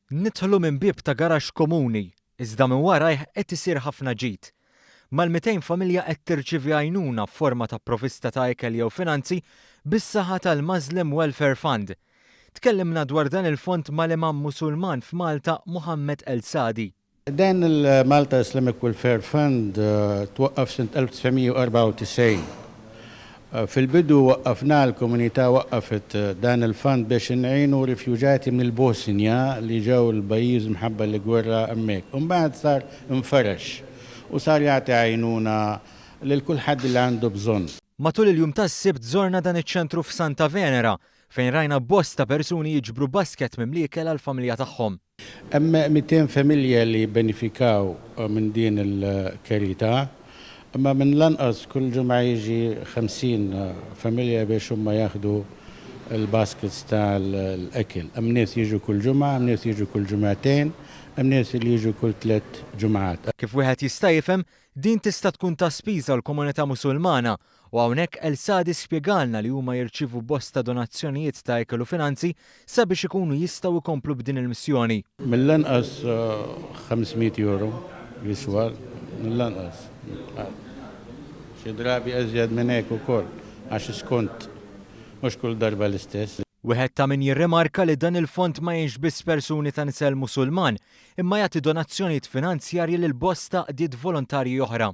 Nidħlu minn bieb ta' garax komuni, iżda minn warajh qed isir ħafna ġid. Mal-200 familja qed tirċievi għajnuna f'forma ta' provvista ta' ikel jew finanzi bis-saħħa tal-Muslim Welfare Fund. Tkellimna dwar dan il-fond mal-Imam Musulman f'Malta Muhammad El Sadi. Dan il-Malta Islamic Welfare Fund twaqqaf sent 1994. Fil-bidu waqqafna l-komunità waqqafet dan il-fund biex ngħinu rifjuġati min il-Bosnja li ġew il-pajjiż mħabba l-gwerra hemmhekk. Imbagħad sar inferex u sar jagħti għajnuna lil kulħadd li għandu bżonn. Matul il-jum tas-Sibt żorna dan iċ-ċentru f'Santa Venera fejn rajna bosta persuni jiġbru basket mimli ikel għall-familja tagħhom. Hemm 200 familja li benefikaw minn din il-karità. Imma minn lanqas kull ġimgħa jiġi 50 familja biex huma jaħdu l-baskets tal-ekel. Hemm nies jiġu kull ġimgħa, hemm nies jiġu kull ġimgħatejn, hemm nies li jiġu kull 3 ġimgħat. Kif wieħed jista' jifhem, din tista' tkun ta' spiża l-komunità Musulmana u hawnhekk El Sadi spjegalna li huma jirċievu bosta donazzjonijiet ta' ikel u finanzi sabiex ikunu jistgħu jkomplu b'din il-missjoni. Mill-lanqas 500 euro jiswa, mill-lanqas. Xi drabi eżjed minn hekk ukoll għax iskont mhux kull darba l-istess. Wieħed ta' min jirrimarka li dan il-fond ma jienx biss persuni ta' nisel Musulman, imma jagħti donazzjonijiet finanzjarji lil bosta qdiet volontarji oħra.